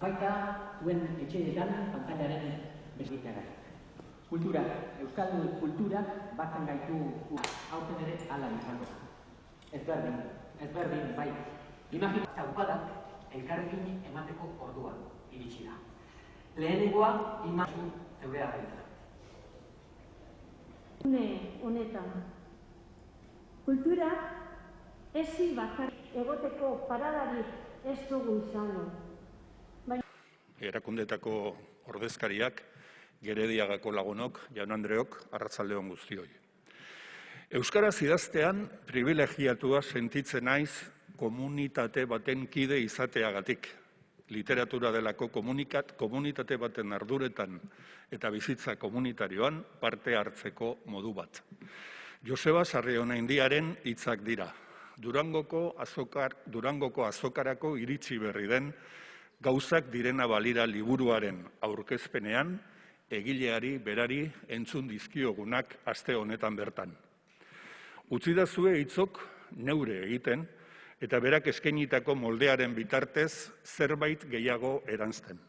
baita zuen etxeetan pantailaren beziteagatik. Kultura, euskal kultura batzen gaitu aurten ere hala izango da. Ezberdin, bai. Imagina zaupadak elkarrekin emateko ordua iritsi da. Lehenengoa imazu zeurea gaitza. Honetan, kultura ezi bakar egoteko paradarik ez dugu izango. Erakundetako ordezkariak, Gerediagako lagunok, jaun Andreok, arratsalde on guztioi. Euskaraz idaztean privilegiatua sentitzen naiz komunitate baten kide izateagatik. Literatura delako komunitate baten arduretan eta bizitza komunitarioan parte hartzeko modu bat. Joseba Sarrionaindiaren hitzak dira. Durangoko azokarako iritsi berri den Gauzak direna balira liburuaren aurkezpenean, egileari berari entzun dizkiogunak aste honetan bertan. Utzidazue hitzok neure egiten eta berak eskainitako moldearen bitartez zerbait gehiago eranzten.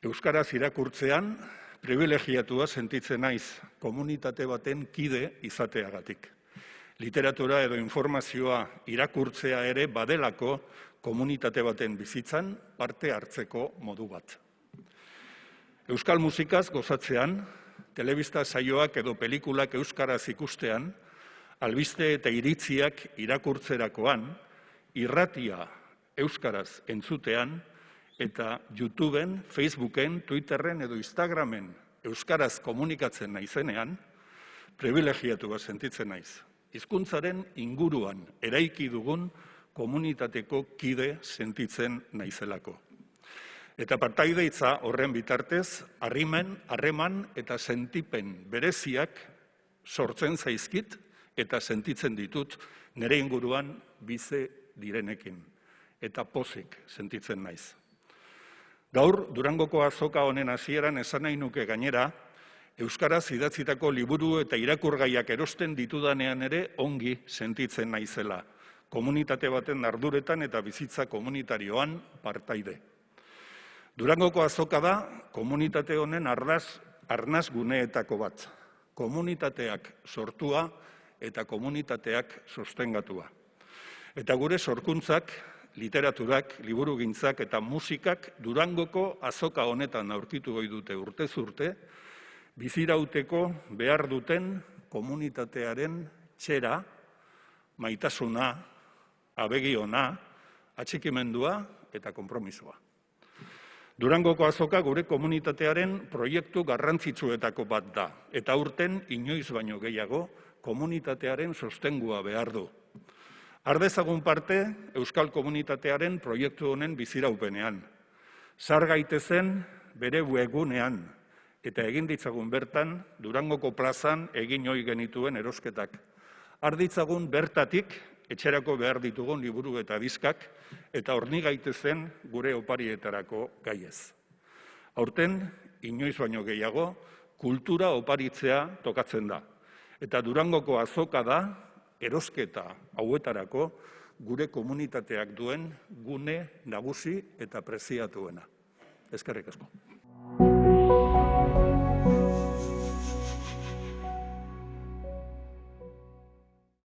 Euskaraz irakurtzean privilegiatua sentitzen naiz komunitate baten kide izateagatik. Literatura edo informazioa irakurtzea ere badelako komunitate baten bizitzan parte hartzeko modu bat. Euskal musikaz gozatzean, telebista saioak edo pelikulak euskaraz ikustean, albiste eta iritziak irakurtzerakoan, irratia euskaraz entzutean, eta YouTubeen, Facebooken, Twitterren edo Instagramen euskaraz komunikatzen naizenean, privilegiatua sentitzen naiz. Hizkuntzaren inguruan eraiki dugun komunitateko kide sentitzen naizelako. Eta partaide hitza horren bitartez, harreman eta sentipen bereziak sortzen zaizkit eta sentitzen ditut nire inguruan bizi direnekin. Eta pozik sentitzen naiz. Gaur, Durangoko azoka honen hasieran esan nahi nuke gainera, euskaraz idatzitako liburu eta irakurgaiak erosten ditudanean ere ongi sentitzen naizela. Komunitate baten arduretan eta bizitza komunitarioan partaide. Durangoko azoka da komunitate honen arnaz guneetako bat. Komunitateak sortua eta komunitateak sostengatua. Eta gure sorkuntzak, literaturak, liburugintzak eta musikak Durangoko azoka honetan aurkitu ohi dute urtez urte, bizirauteko behar duten komunitatearen txera, maitasuna, abegiona, atxikimendua eta konpromisoa. Durangoko azoka gure komunitatearen proiektu garrantzitsuetako bat da, eta aurten inoiz baino gehiago komunitatearen sostengua behar du. Ardezagun parte euskal komunitatearen proiektu honen biziraupenean. Sar gaitezen bere webgunean eta egin ditzagun bertan Durangoko plazan egin ohi genituen erosketak. Har ditzagun bertatik etxerako behar ditugun liburu eta diskak eta horni gaitezen gure oparietarako gaiez. Aurten, inoiz baino gehiago, kultura oparitzea tokatzen da. Eta Durangoko azoka da, erosketa hauetarako gure komunitateak duen gune nagusi eta preziatuena. Eskerrik asko.